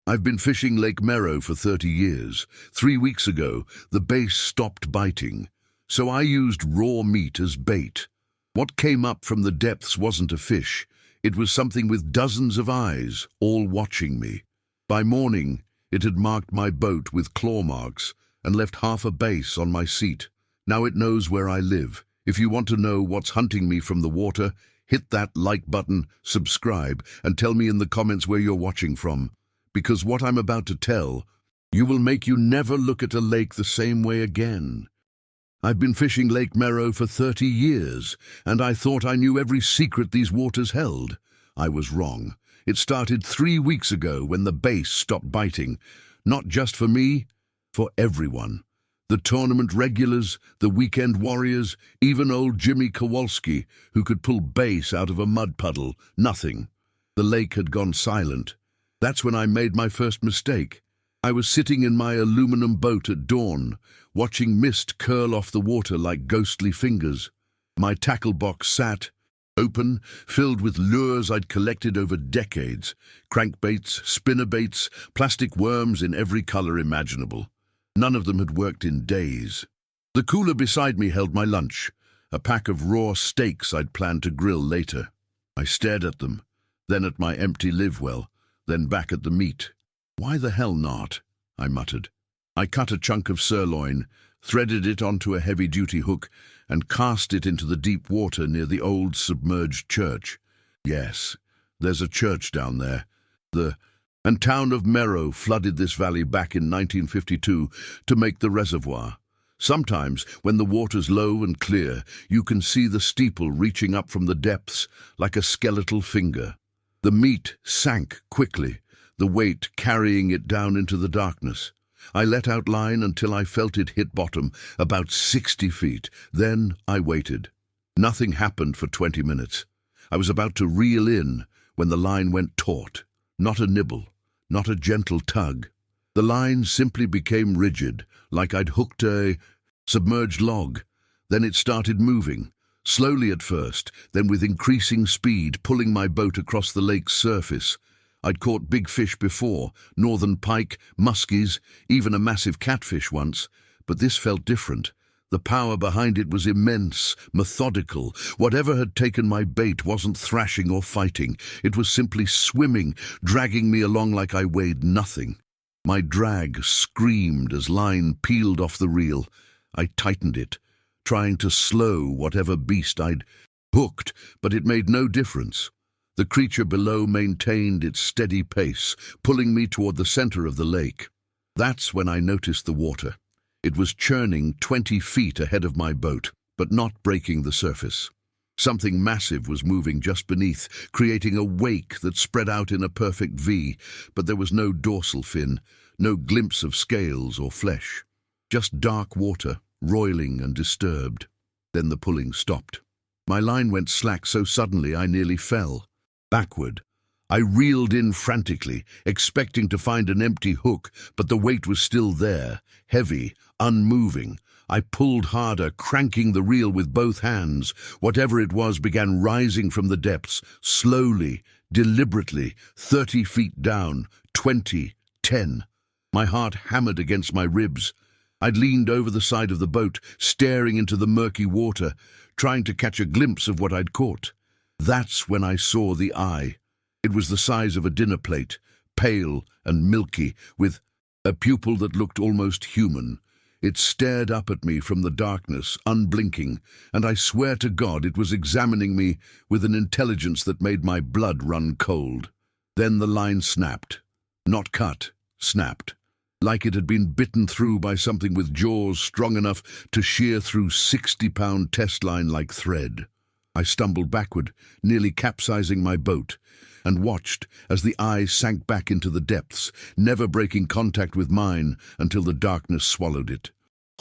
I've been fishing Lake Merrow for 30 years. 3 weeks ago, the bass stopped biting, so I used raw meat as bait. What came up from the depths wasn't a fish. It was something with dozens of eyes, all watching me. By morning, it had marked my boat with claw marks and left half a bass on my seat. Now it knows where I live. If you want to know what's hunting me from the water, hit that like button, subscribe, and tell me in the comments where you're watching from. Because what I'm about to tell, you will make you never look at a lake the same way again. I've been fishing Lake Merrow for 30 years, and I thought I knew every secret these waters held. I was wrong. It started 3 weeks ago when the bass stopped biting. Not just for me, for everyone. The tournament regulars, the weekend warriors, even old Jimmy Kowalski, who could pull bass out of a mud puddle. Nothing. The lake had gone silent. That's when I made my first mistake. I was sitting in my aluminum boat at dawn, watching mist curl off the water like ghostly fingers. My tackle box sat, open, filled with lures I'd collected over decades. Crankbaits, spinnerbaits, plastic worms in every color imaginable. None of them had worked in days. The cooler beside me held my lunch, a pack of raw steaks I'd planned to grill later. I stared at them, then at my empty live well, then back at the meat. "Why the hell not?" I muttered. I cut a chunk of sirloin, threaded it onto a heavy-duty hook, and cast it into the deep water near the old submerged church. Yes, there's a church down there. The town of Merrow flooded this valley back in 1952 to make the reservoir. Sometimes, when the water's low and clear, you can see the steeple reaching up from the depths like a skeletal finger. The meat sank quickly, the weight carrying it down into the darkness. I let out line until I felt it hit bottom, about 60 feet. Then I waited. Nothing happened for 20 minutes. I was about to reel in when the line went taut. Not a nibble, not a gentle tug. The line simply became rigid, like I'd hooked a submerged log. Then it started moving. Slowly at first, then with increasing speed, pulling my boat across the lake's surface. I'd caught big fish before, northern pike, muskies, even a massive catfish once, but this felt different. The power behind it was immense, methodical. Whatever had taken my bait wasn't thrashing or fighting. It was simply swimming, dragging me along like I weighed nothing. My drag screamed as line peeled off the reel. I tightened it, trying to slow whatever beast I'd hooked, but it made no difference. The creature below maintained its steady pace, pulling me toward the center of the lake. That's when I noticed the water. It was churning 20 feet ahead of my boat, but not breaking the surface. Something massive was moving just beneath, creating a wake that spread out in a perfect V, but there was no dorsal fin, no glimpse of scales or flesh. Just dark water, roiling and disturbed. Then the pulling stopped. My line went slack so suddenly I nearly fell. Backward. I reeled in frantically, expecting to find an empty hook, but the weight was still there, heavy, unmoving. I pulled harder, cranking the reel with both hands. Whatever it was began rising from the depths, slowly, deliberately, 30 feet down, 20, 10. My heart hammered against my ribs. I'd leaned over the side of the boat, staring into the murky water, trying to catch a glimpse of what I'd caught. That's when I saw the eye. It was the size of a dinner plate, pale and milky, with a pupil that looked almost human. It stared up at me from the darkness, unblinking, and I swear to God it was examining me with an intelligence that made my blood run cold. Then the line snapped. Not cut, snapped. Like it had been bitten through by something with jaws strong enough to shear through 60-pound test line like thread. I stumbled backward, nearly capsizing my boat, and watched as the eye sank back into the depths, never breaking contact with mine until the darkness swallowed it.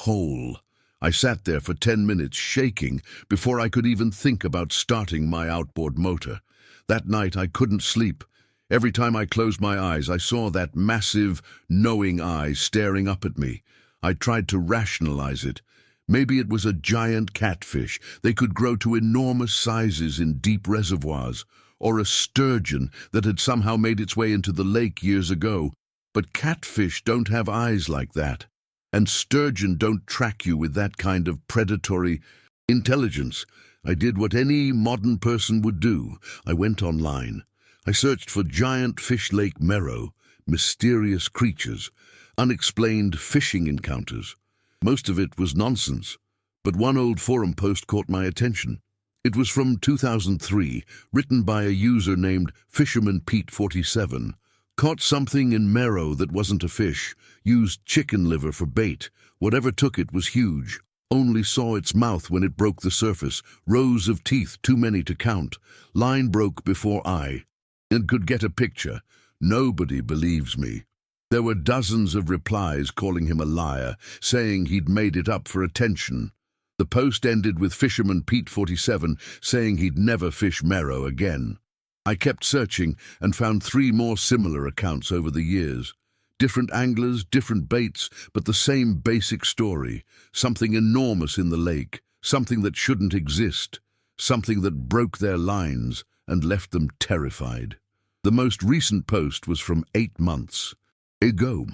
Whole. I sat there for 10 minutes, shaking, before I could even think about starting my outboard motor. That night I couldn't sleep. Every time I closed my eyes, I saw that massive, knowing eye staring up at me. I tried to rationalize it. Maybe it was a giant catfish. They could grow to enormous sizes in deep reservoirs. Or a sturgeon that had somehow made its way into the lake years ago. But catfish don't have eyes like that. And sturgeon don't track you with that kind of predatory intelligence. I did what any modern person would do. I went online. I searched for giant fish Lake Merrow, mysterious creatures, unexplained fishing encounters. Most of it was nonsense, but one old forum post caught my attention. It was from 2003, written by a user named Fisherman Pete 47. Caught something in Merrow that wasn't a fish, used chicken liver for bait. Whatever took it was huge. Only saw its mouth when it broke the surface. Rows of teeth, too many to count. Line broke before eye. And could get a picture. Nobody believes me. There were dozens of replies calling him a liar, saying he'd made it up for attention. The post ended with Fisherman Pete 47 saying he'd never fish Merrow again. I kept searching and found 3 more similar accounts over the years. Different anglers, different baits, but the same basic story. Something enormous in the lake, something that shouldn't exist, something that broke their lines and left them terrified. The most recent post was from 8 months ago.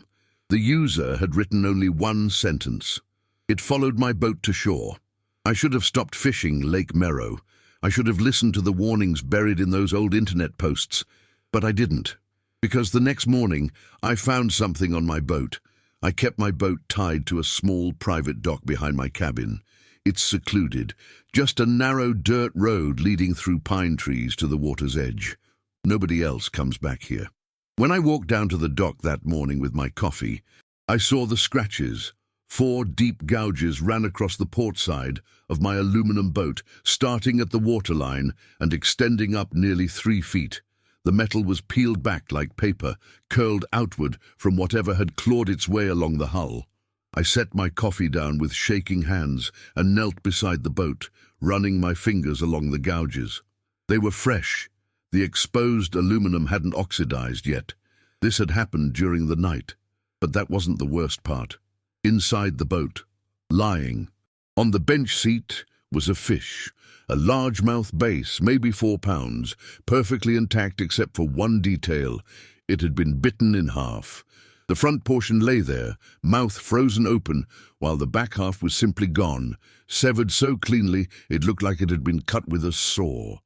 The user had written only one sentence. It followed my boat to shore. I should have stopped fishing Lake Merrow. I should have listened to the warnings buried in those old internet posts, but I didn't. Because the next morning, I found something on my boat. I kept my boat tied to a small private dock behind my cabin. It's secluded, just a narrow dirt road leading through pine trees to the water's edge. Nobody else comes back here. When I walked down to the dock that morning with my coffee, I saw the scratches. 4 deep gouges ran across the port side of my aluminum boat, starting at the waterline and extending up nearly 3 feet. The metal was peeled back like paper, curled outward from whatever had clawed its way along the hull. I set my coffee down with shaking hands and knelt beside the boat, running my fingers along the gouges. They were fresh. The exposed aluminum hadn't oxidized yet. This had happened during the night. But that wasn't the worst part. Inside the boat, lying, on the bench seat, was a fish, a largemouth bass, maybe 4 pounds, perfectly intact except for one detail. It had been bitten in half. The front portion lay there, mouth frozen open, while the back half was simply gone, severed so cleanly it looked like it had been cut with a saw.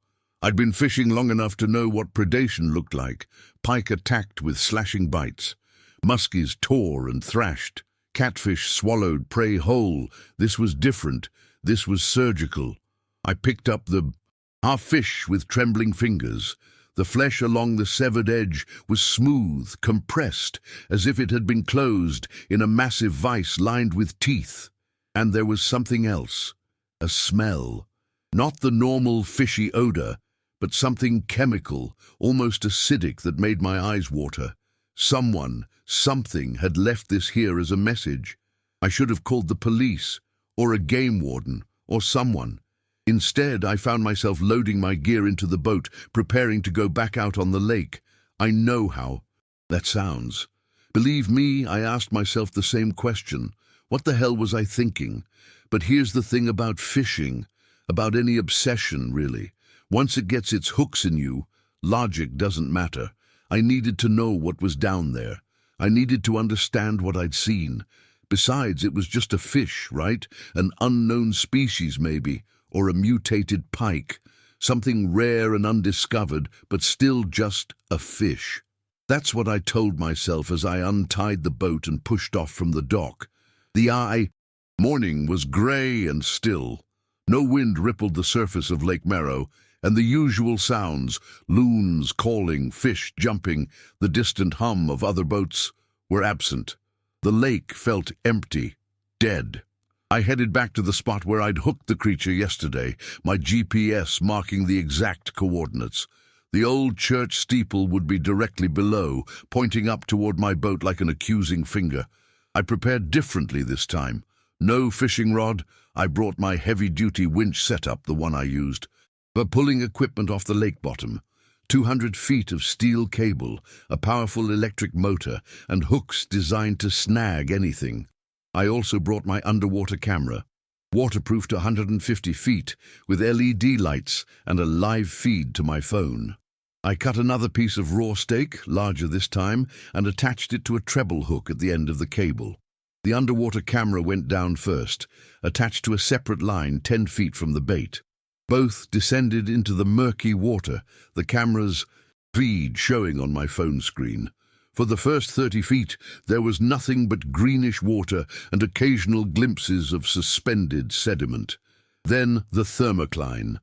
I'd been fishing long enough to know what predation looked like. Pike attacked with slashing bites. Muskies tore and thrashed. Catfish swallowed prey whole. This was different. This was surgical. I picked up the half fish with trembling fingers. The flesh along the severed edge was smooth, compressed, as if it had been closed in a massive vise lined with teeth. And there was something else. A smell. Not the normal fishy odor, but something chemical, almost acidic, that made my eyes water. Something had left this here as a message. I should have called the police, or a game warden, or someone. Instead, I found myself loading my gear into the boat, preparing to go back out on the lake. I know how that sounds. Believe me, I asked myself the same question. What the hell was I thinking? But here's the thing about fishing, about any obsession, really. Once it gets its hooks in you, logic doesn't matter. I needed to know what was down there. I needed to understand what I'd seen. Besides, it was just a fish, right? An unknown species, maybe, or a mutated pike. Something rare and undiscovered, but still just a fish. That's what I told myself as I untied the boat and pushed off from the dock. Morning was grey and still. No wind rippled the surface of Lake Merrow, and the usual sounds, loons calling, fish jumping, the distant hum of other boats, were absent. The lake felt empty, dead. I headed back to the spot where I'd hooked the creature yesterday, my GPS marking the exact coordinates. The old church steeple would be directly below, pointing up toward my boat like an accusing finger. I prepared differently this time. No fishing rod. I brought my heavy-duty winch setup, the one I used, for pulling equipment off the lake bottom. 200 feet of steel cable, a powerful electric motor, and hooks designed to snag anything. I also brought my underwater camera, waterproof to 150 feet, with LED lights and a live feed to my phone. I cut another piece of raw steak, larger this time, and attached it to a treble hook at the end of the cable. The underwater camera went down first, attached to a separate line 10 feet from the bait. Both descended into the murky water, the camera's feed showing on my phone screen. For the first 30 feet, there was nothing but greenish water and occasional glimpses of suspended sediment. Then the thermocline,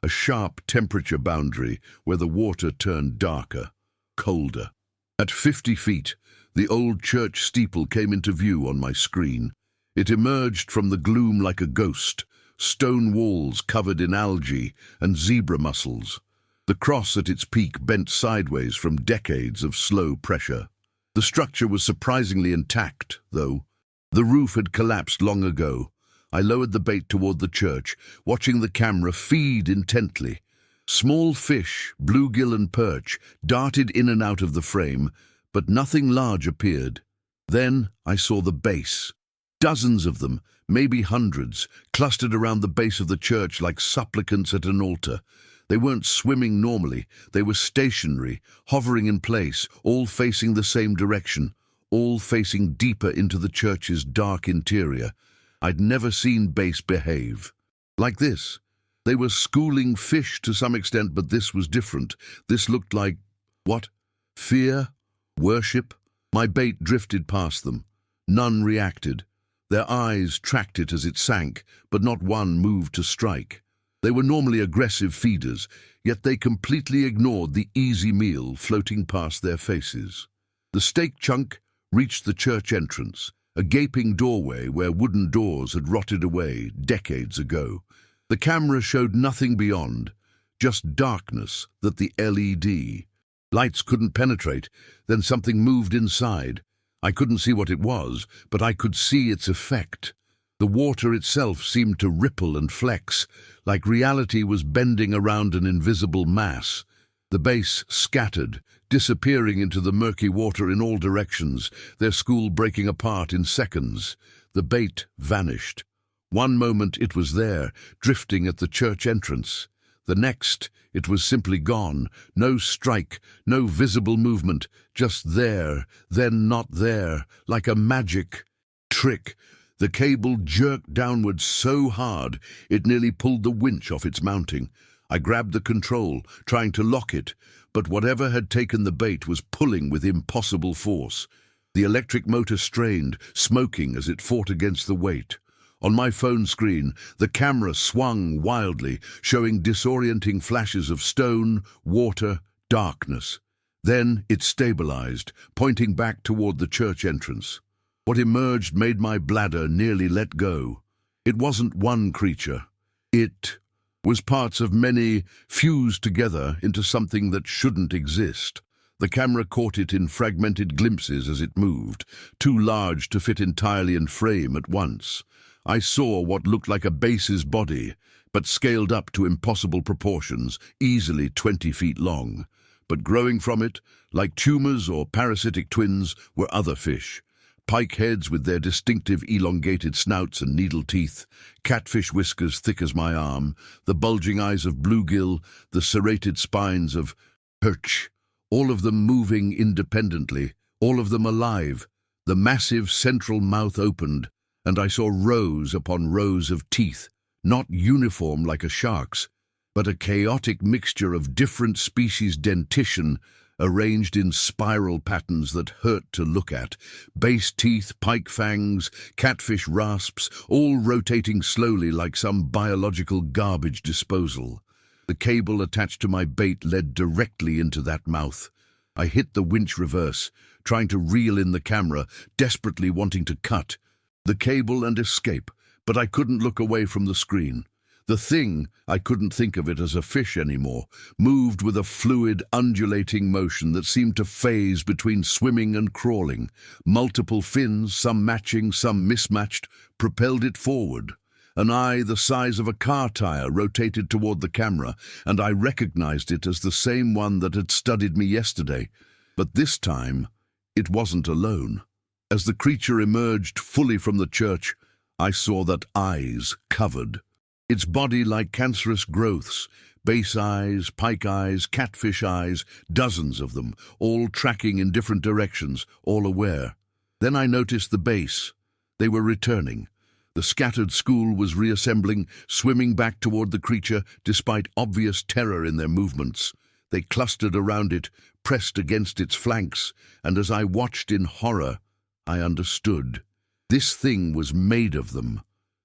a sharp temperature boundary where the water turned darker, colder. At 50 feet, the old church steeple came into view on my screen. It emerged from the gloom like a ghost, stone walls covered in algae and zebra mussels. The cross at its peak bent sideways from decades of slow pressure. The structure was surprisingly intact, though. The roof had collapsed long ago. I lowered the bait toward the church, watching the camera feed intently. Small fish, bluegill and perch, darted in and out of the frame, but nothing large appeared. Then I saw the base. Dozens of them, maybe hundreds, clustered around the base of the church like supplicants at an altar. They weren't swimming normally, they were stationary, hovering in place, all facing the same direction, all facing deeper into the church's dark interior. I'd never seen base behave like this. They were schooling fish to some extent, but this was different. This looked like, what? Fear? Worship? My bait drifted past them. None reacted. Their eyes tracked it as it sank, but not one moved to strike. They were normally aggressive feeders, yet they completely ignored the easy meal floating past their faces. The steak chunk reached the church entrance, a gaping doorway where wooden doors had rotted away decades ago. The camera showed nothing beyond, just darkness that the LED lights couldn't penetrate. Then something moved inside. I couldn't see what it was, but I could see its effect. The water itself seemed to ripple and flex, like reality was bending around an invisible mass. The base scattered, disappearing into the murky water in all directions, their school breaking apart in seconds. The bait vanished. One moment it was there, drifting at the church entrance. The next, it was simply gone. No strike, no visible movement, just there, then not there, like a magic trick. The cable jerked downward so hard it nearly pulled the winch off its mounting. I grabbed the control, trying to lock it, but whatever had taken the bait was pulling with impossible force. The electric motor strained, smoking as it fought against the weight. On my phone screen, the camera swung wildly, showing disorienting flashes of stone, water, darkness. Then it stabilized, pointing back toward the church entrance. What emerged made my bladder nearly let go. It wasn't one creature. It was parts of many fused together into something that shouldn't exist. The camera caught it in fragmented glimpses as it moved, too large to fit entirely in frame at once. I saw what looked like a base's body, but scaled up to impossible proportions, easily 20 feet long. But growing from it, like tumors or parasitic twins, were other fish. Pike heads with their distinctive elongated snouts and needle teeth, catfish whiskers thick as my arm, the bulging eyes of bluegill, the serrated spines of perch, all of them moving independently, all of them alive. The massive central mouth opened, and I saw rows upon rows of teeth, not uniform like a shark's, but a chaotic mixture of different species dentition arranged in spiral patterns that hurt to look at. Base teeth, pike fangs, catfish rasps, all rotating slowly like some biological garbage disposal. The cable attached to my bait led directly into that mouth. I hit the winch reverse, trying to reel in the camera, desperately wanting to cut the cable and escape, but I couldn't look away from the screen. The thing, I couldn't think of it as a fish anymore, moved with a fluid, undulating motion that seemed to phase between swimming and crawling. Multiple fins, some matching, some mismatched, propelled it forward. An eye the size of a car tire rotated toward the camera, and I recognized it as the same one that had studied me yesterday. But this time, it wasn't alone. As the creature emerged fully from the church, I saw that eyes covered. Its body like cancerous growths, Bass eyes, pike eyes, catfish eyes, dozens of them, all tracking in different directions, all aware. Then I noticed the bass. They were returning. The scattered school was reassembling, swimming back toward the creature, despite obvious terror in their movements. They clustered around it, pressed against its flanks, and as I watched in horror, I understood. This thing was made of them.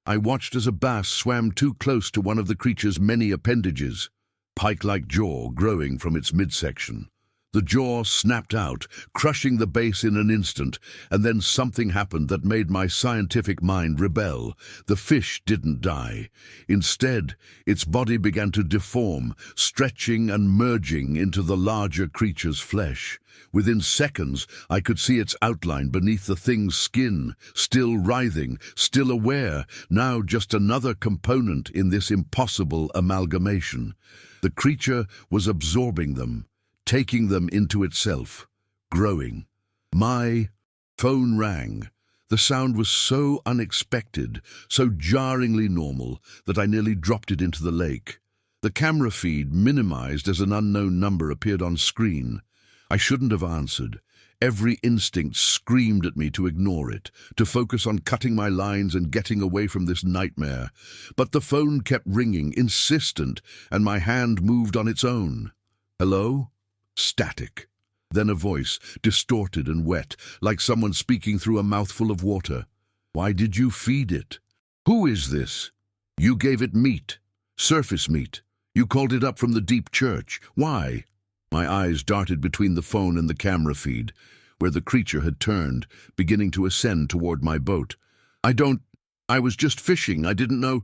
I watched as a bass swam too close to one of the creature's many appendages, pike-like jaw growing from its midsection. The jaw snapped out, crushing the base in an instant, and then something happened that made my scientific mind rebel. The fish didn't die. Instead, its body began to deform, stretching and merging into the larger creature's flesh. Within seconds, I could see its outline beneath the thing's skin, still writhing, still aware, now just another component in this impossible amalgamation. The creature was absorbing them, taking them into itself, growing. My phone rang. The sound was so unexpected, so jarringly normal, that I nearly dropped it into the lake. The camera feed, minimized as an unknown number, appeared on screen. I shouldn't have answered. Every instinct screamed at me to ignore it, to focus on cutting my lines and getting away from this nightmare. But the phone kept ringing, insistent, and my hand moved on its own. Hello? Static. Then a voice, distorted and wet, like someone speaking through a mouthful of water. Why did you feed it? Who is this? You gave it meat. Surface meat. You called it up from the deep church. Why? My eyes darted between the phone and the camera feed, where the creature had turned, beginning to ascend toward my boat. I was just fishing. I didn't know.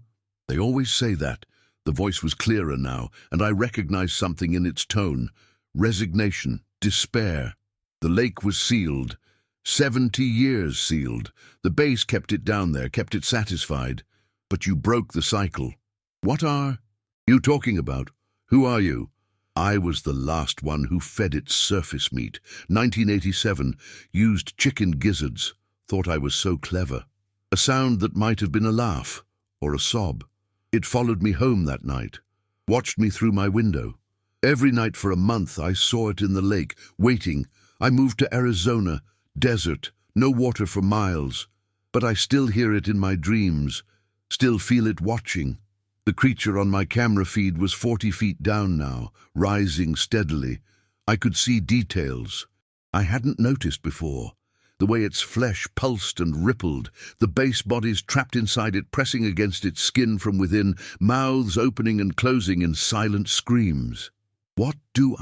They always say that. The voice was clearer now, and I recognized something in its tone. Resignation, despair. The lake was sealed. 70 years sealed. The base kept it down there, kept it satisfied. But you broke the cycle. What are you talking about? Who are you? I was the last one who fed it surface meat. 1987, used chicken gizzards. Thought I was so clever. A sound that might have been a laugh, or a sob. It followed me home that night, watched me through my window. Every night for a month I saw it in the lake, waiting. I moved to Arizona, desert, no water for miles. But I still hear it in my dreams, still feel it watching. The creature on my camera feed was 40 feet down now, rising steadily. I could see details I hadn't noticed before. The way its flesh pulsed and rippled, the base bodies trapped inside it pressing against its skin from within, mouths opening and closing in silent screams. What do?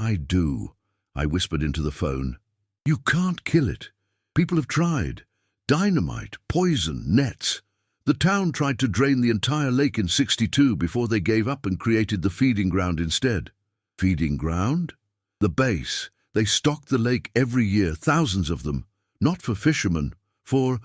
I whispered into the phone. You can't kill it. People have tried. Dynamite, poison, nets. The town tried to drain the entire lake in '62 before they gave up and created the feeding ground instead. Feeding ground? The base. They stock the lake every year, thousands of them. Not for fishermen, for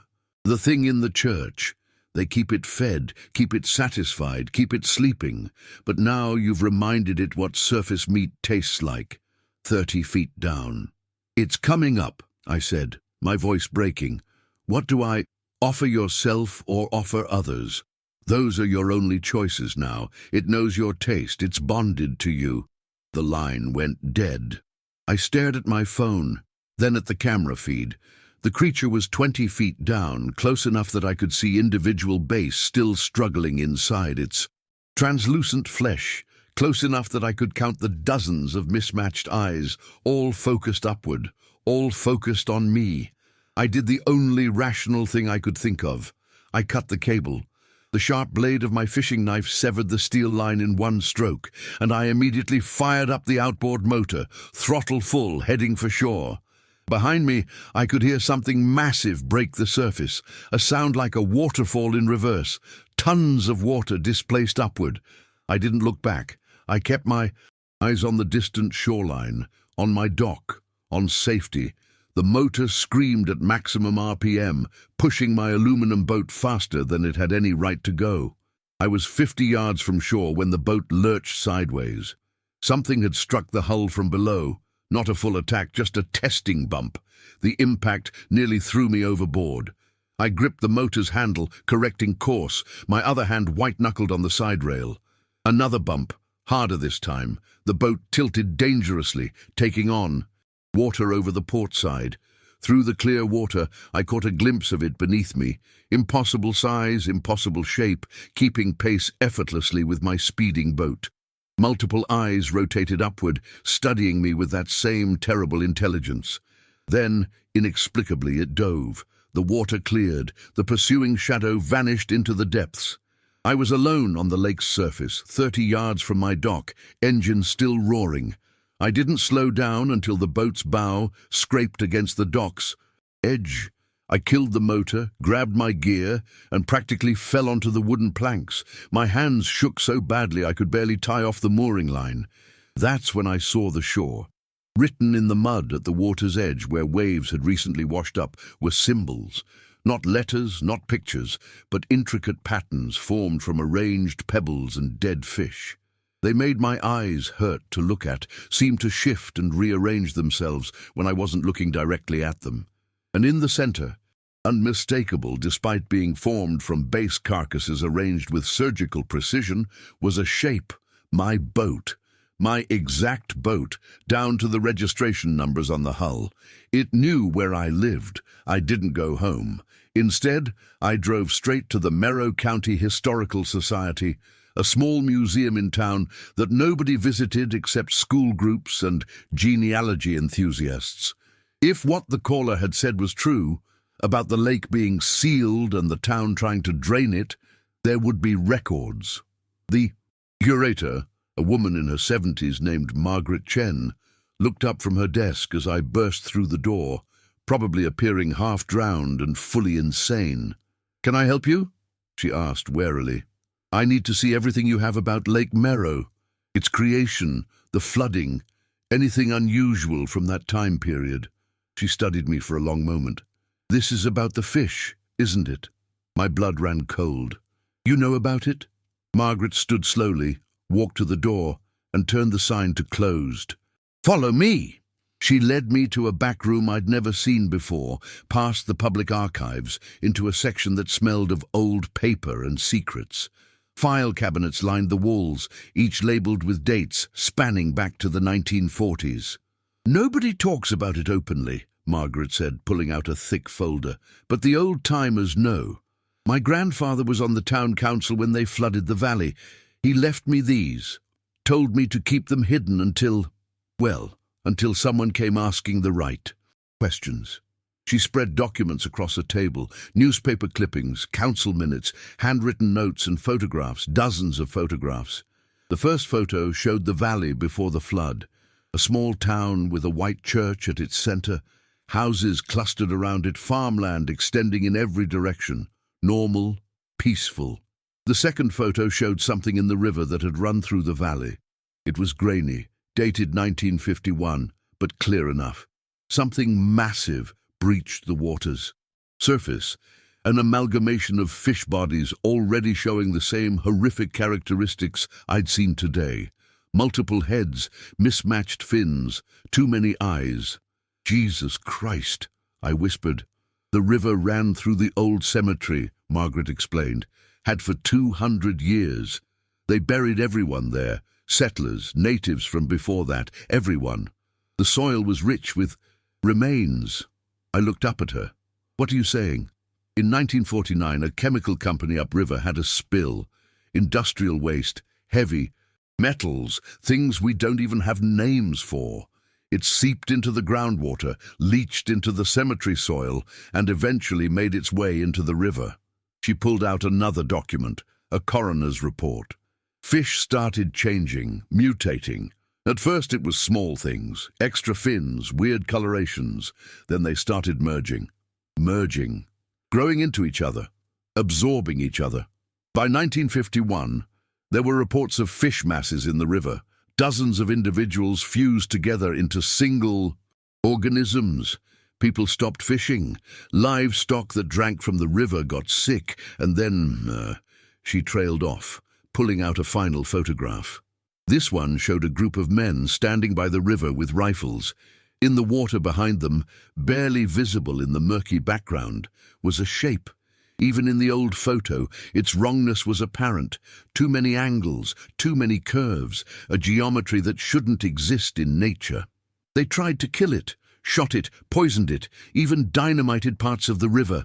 the thing in the church. They keep it fed, keep it satisfied, keep it sleeping. But now you've reminded it what surface meat tastes like, 30 feet down. It's coming up, I said, my voice breaking. What do I offer yourself or offer others? Those are your only choices now. It knows your taste, it's bonded to you. The line went dead. I stared at my phone, then at the camera feed. The creature was 20 feet down, close enough that I could see individual base still struggling inside its translucent flesh, close enough that I could count the dozens of mismatched eyes, all focused upward, all focused on me. I did the only rational thing I could think of. I cut the cable. The sharp blade of my fishing knife severed the steel line in one stroke, and I immediately fired up the outboard motor, throttle full, heading for shore. Behind me, I could hear something massive break the surface, a sound like a waterfall in reverse, tons of water displaced upward. I didn't look back. I kept my eyes on the distant shoreline, on my dock, on safety. The motor screamed at maximum RPM, pushing my aluminum boat faster than it had any right to go. I was 50 yards from shore when the boat lurched sideways. Something had struck the hull from below. Not a full attack, just a testing bump. The impact nearly threw me overboard. I gripped the motor's handle, correcting course, my other hand white-knuckled on the side rail. Another bump, Harder this time. The boat tilted dangerously, taking on. Water over the port side. Through the clear water, I caught a glimpse of it beneath me. Impossible size, impossible shape, keeping pace effortlessly with my speeding boat. Multiple eyes rotated upward, studying me with that same terrible intelligence. Then, inexplicably, it dove. The water cleared. The pursuing shadow vanished into the depths. I was alone on the lake's surface, 30 yards from my dock, engine still roaring. I didn't slow down until the boat's bow scraped against the dock's edge. I killed the motor, grabbed my gear, and practically fell onto the wooden planks. My hands shook so badly I could barely tie off the mooring line. That's when I saw the shore. Written in the mud at the water's edge where waves had recently washed up were symbols. Not letters, not pictures, but intricate patterns formed from arranged pebbles and dead fish. They made my eyes hurt to look at, seemed to shift and rearrange themselves when I wasn't looking directly at them. And in the center, unmistakable despite being formed from base carcasses arranged with surgical precision, was a shape, my boat. My exact boat, down to the registration numbers on the hull. It knew where I lived. I didn't go home. Instead, I drove straight to the Merrow County Historical Society, a small museum in town that nobody visited except school groups and genealogy enthusiasts. If what the caller had said was true, about the lake being sealed and the town trying to drain it, there would be records. The curator, a woman in her 70s named Margaret Chen, looked up from her desk as I burst through the door, probably appearing half-drowned and fully insane. "Can I help you?" she asked warily. "I need to see everything you have about Lake Merrow, its creation, the flooding, anything unusual from that time period." She studied me for a long moment. "This is about the fish, isn't it?" My blood ran cold. "You know about it?" Margaret stood slowly, walked to the door, and turned the sign to closed. "Follow me!" She led me to a back room I'd never seen before, past the public archives, into a section that smelled of old paper and secrets. File cabinets lined the walls, each labeled with dates spanning back to the 1940s. "Nobody talks about it openly," Margaret said, pulling out a thick folder, "but the old-timers know. My grandfather was on the town council when they flooded the valley. He left me these, told me to keep them hidden until someone came asking the right questions." She spread documents across a table, newspaper clippings, council minutes, handwritten notes and photographs, dozens of photographs. The first photo showed the valley before the flood, a small town with a white church at its center, houses clustered around it, farmland extending in every direction, normal, peaceful. The second photo showed something in the river that had run through the valley. It was grainy, dated 1951, but clear enough. Something massive breached the waters. Surface, an amalgamation of fish bodies already showing the same horrific characteristics I'd seen today. Multiple heads, mismatched fins, too many eyes. "Jesus Christ," I whispered. "The river ran through the old cemetery," Margaret explained. "Had for 200 years. They buried everyone there, settlers, natives from before that, everyone. The soil was rich with remains." I looked up at her. "What are you saying?" "In 1949, a chemical company upriver had a spill. Industrial waste, heavy, metals, things we don't even have names for. It seeped into the groundwater, leached into the cemetery soil, and eventually made its way into the river." She pulled out another document, a coroner's report. Fish started changing, mutating. At first it was small things, extra fins, weird colorations. Then they started merging, growing into each other, absorbing each other. By 1951, there were reports of fish masses in the river. Dozens of individuals fused together into single organisms. People stopped fishing. Livestock that drank from the river got sick, and then she trailed off, pulling out a final photograph. This one showed a group of men standing by the river with rifles. In the water behind them, barely visible in the murky background, was a shape. Even in the old photo, its wrongness was apparent. Too many angles, too many curves, a geometry that shouldn't exist in nature. They tried to kill it, shot it, poisoned it, even dynamited parts of the river.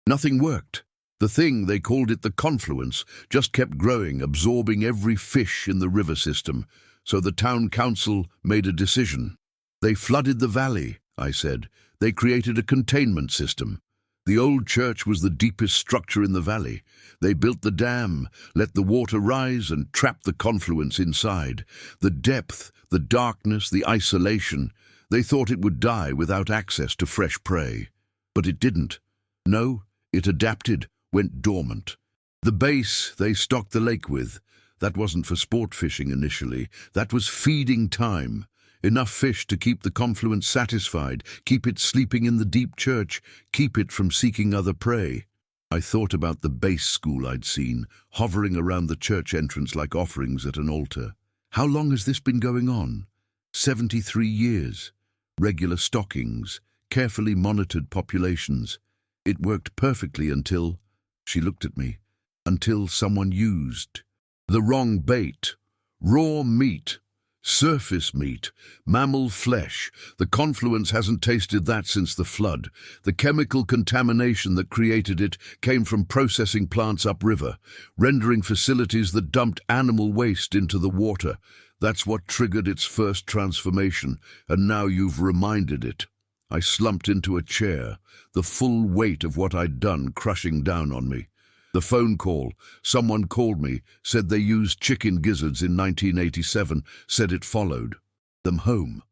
Nothing worked. The thing, they called it the confluence, just kept growing, absorbing every fish in the river system. So the town council made a decision. They flooded the valley, I said. They created a containment system. The old church was the deepest structure in the valley. They built the dam, let the water rise and trapped the confluence inside. The depth, the darkness, the isolation. They thought it would die without access to fresh prey. But it didn't. No, it adapted, went dormant. The base they stocked the lake with, that wasn't for sport fishing initially. That was feeding time. Enough fish to keep the confluence satisfied, keep it sleeping in the deep church, keep it from seeking other prey. I thought about the base school I'd seen, hovering around the church entrance like offerings at an altar. How long has this been going on? 73 years. Regular stockings, carefully monitored populations. It worked perfectly until, she looked at me, until someone used the wrong bait. Raw meat. Surface meat, mammal flesh. The confluence hasn't tasted that since the flood. The chemical contamination that created it came from processing plants upriver, rendering facilities that dumped animal waste into the water. That's what triggered its first transformation, and now you've reminded it. I slumped into a chair, the full weight of what I'd done crushing down on me. The phone call. Someone called me, said they used chicken gizzards in 1987, said it followed them home.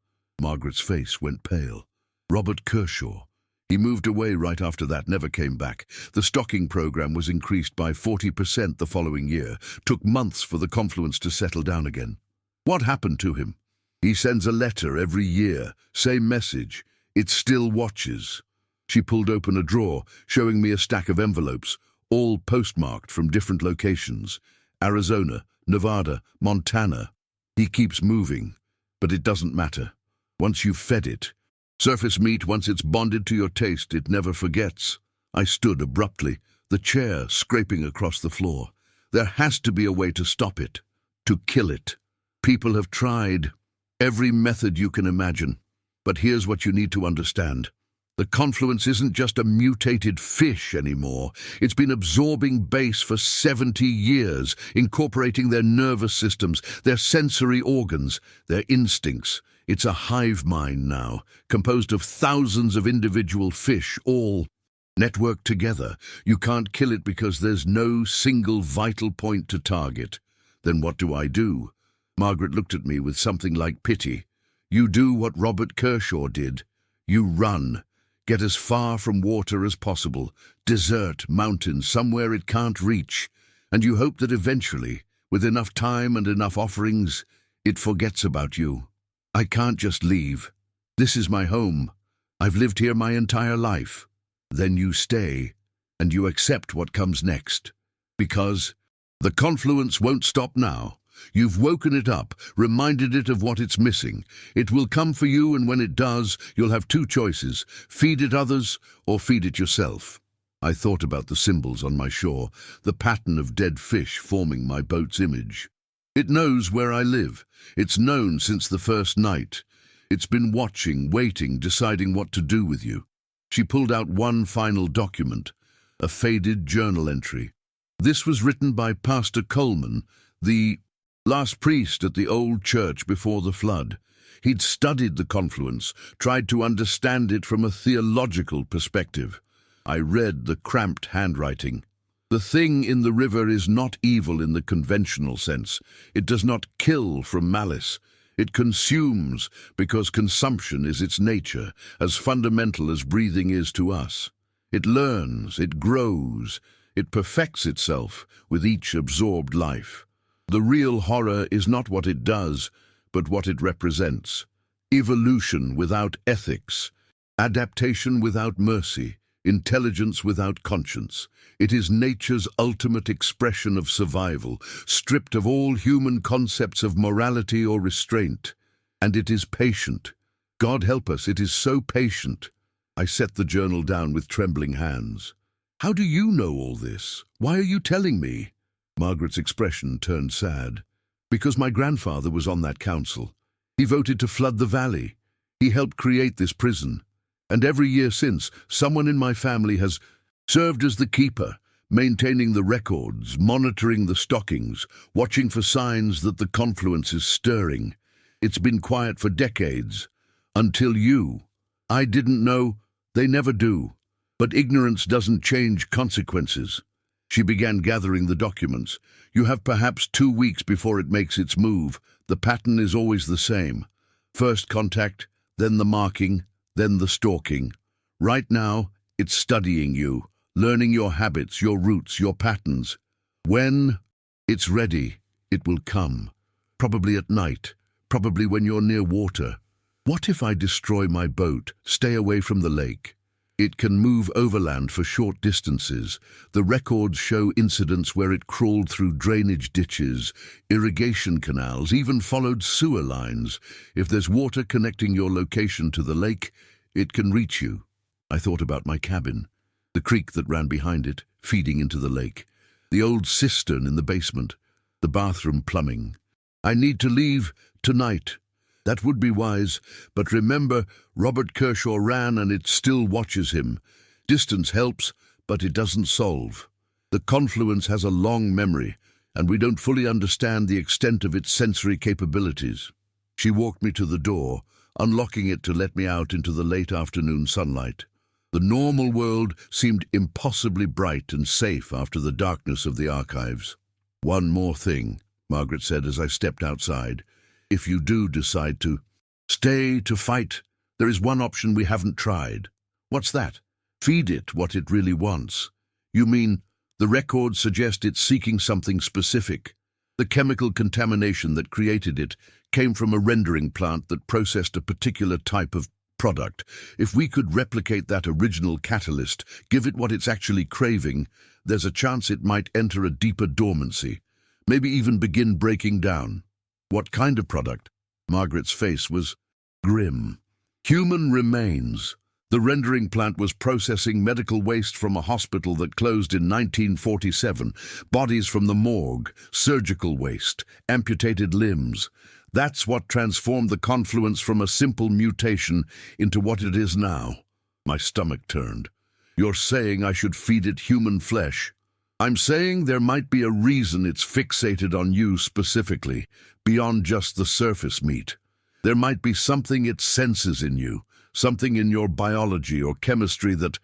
Margaret's face went pale. Robert Kershaw. He moved away right after that, never came back. The stocking program was increased by 40% the following year. Took months for the confluence to settle down again. What happened to him? He sends a letter every year, same message. It still watches. She pulled open a drawer, showing me a stack of envelopes, all postmarked from different locations. Arizona, Nevada, Montana. He keeps moving, but it doesn't matter. Once you've fed it, surface meat, once it's bonded to your taste, it never forgets. I stood abruptly, the chair scraping across the floor. There has to be a way to stop it, to kill it. People have tried every method you can imagine, but here's what you need to understand. The confluence isn't just a mutated fish anymore. It's been absorbing base for 70 years, incorporating their nervous systems, their sensory organs, their instincts. It's a hive mind now, composed of thousands of individual fish, all networked together. You can't kill it because there's no single vital point to target. Then what do? Margaret looked at me with something like pity. You do what Robert Kershaw did. You run. Get as far from water as possible, desert, mountains, somewhere it can't reach, and you hope that eventually, with enough time and enough offerings, it forgets about you. I can't just leave. This is my home. I've lived here my entire life. Then you stay, and you accept what comes next. Because the confluence won't stop now. You've woken it up, reminded it of what it's missing. It will come for you, and when it does, you'll have two choices: feed it others or feed it yourself. I thought about the symbols on my shore, the pattern of dead fish forming my boat's image. It knows where I live. It's known since the first night. It's been watching, waiting, deciding what to do with you. She pulled out one final document, a faded journal entry. This was written by Pastor Coleman, the last priest at the old church before the flood. He'd studied the confluence, tried to understand it from a theological perspective. I read the cramped handwriting. The thing in the river is not evil in the conventional sense. It does not kill from malice. It consumes because consumption is its nature, as fundamental as breathing is to us. It learns, it grows, it perfects itself with each absorbed life. The real horror is not what it does, but what it represents. Evolution without ethics, adaptation without mercy, intelligence without conscience. It is nature's ultimate expression of survival, stripped of all human concepts of morality or restraint. And it is patient. God help us, it is so patient. I set the journal down with trembling hands. How do you know all this? Why are you telling me? Margaret's expression turned sad. Because my grandfather was on that council. He voted to flood the valley. He helped create this prison. And every year since, someone in my family has served as the keeper, maintaining the records, monitoring the stockings, watching for signs that the confluence is stirring. It's been quiet for decades. Until you. I didn't know. They never do. But ignorance doesn't change consequences. She began gathering the documents. You have perhaps 2 weeks before it makes its move. The pattern is always the same. First contact, then the marking, then the stalking. Right now, it's studying you, learning your habits, your routes, your patterns. When it's ready, it will come. Probably at night, probably when you're near water. What if I destroy my boat, stay away from the lake? It can move overland for short distances. The records show incidents where it crawled through drainage ditches, irrigation canals, even followed sewer lines. If there's water connecting your location to the lake, it can reach you. I thought about my cabin, the creek that ran behind it, feeding into the lake, the old cistern in the basement, the bathroom plumbing. I need to leave tonight. That would be wise, but remember, Robert Kershaw ran and it still watches him. Distance helps, but it doesn't solve. The confluence has a long memory, and we don't fully understand the extent of its sensory capabilities. She walked me to the door, unlocking it to let me out into the late afternoon sunlight. The normal world seemed impossibly bright and safe after the darkness of the archives. One more thing, Margaret said as I stepped outside. If you do decide to stay to fight, there is one option we haven't tried. What's that? Feed it what it really wants. You mean the records suggest it's seeking something specific? The chemical contamination that created it came from a rendering plant that processed a particular type of product. If we could replicate that original catalyst, give it what it's actually craving, there's a chance it might enter a deeper dormancy, maybe even begin breaking down. What kind of product? Margaret's face was grim. Human remains. The rendering plant was processing medical waste from a hospital that closed in 1947, bodies from the morgue, surgical waste, amputated limbs. That's what transformed the confluence from a simple mutation into what it is now. My stomach turned. You're saying I should feed it human flesh? I'm saying there might be a reason it's fixated on you specifically, beyond just the surface meat. There might be something it senses in you, something in your biology or chemistry that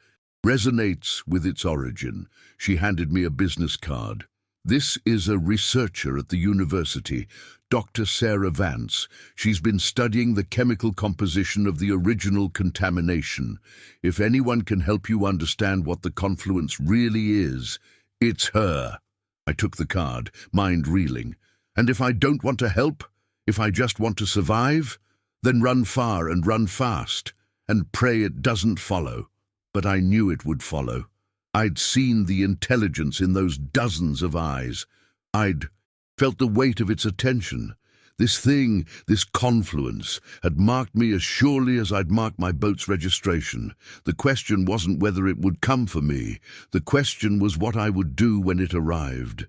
resonates with its origin. She handed me a business card. This is a researcher at the university, Dr. Sarah Vance. She's been studying the chemical composition of the original contamination. If anyone can help you understand what the confluence really is, it's her. I took the card, mind reeling. And if I don't want to help, if I just want to survive, then run far and run fast, and pray it doesn't follow. But I knew it would follow. I'd seen the intelligence in those dozens of eyes. I'd felt the weight of its attention. This thing, this confluence, had marked me as surely as I'd marked my boat's registration. The question wasn't whether it would come for me. The question was what I would do when it arrived.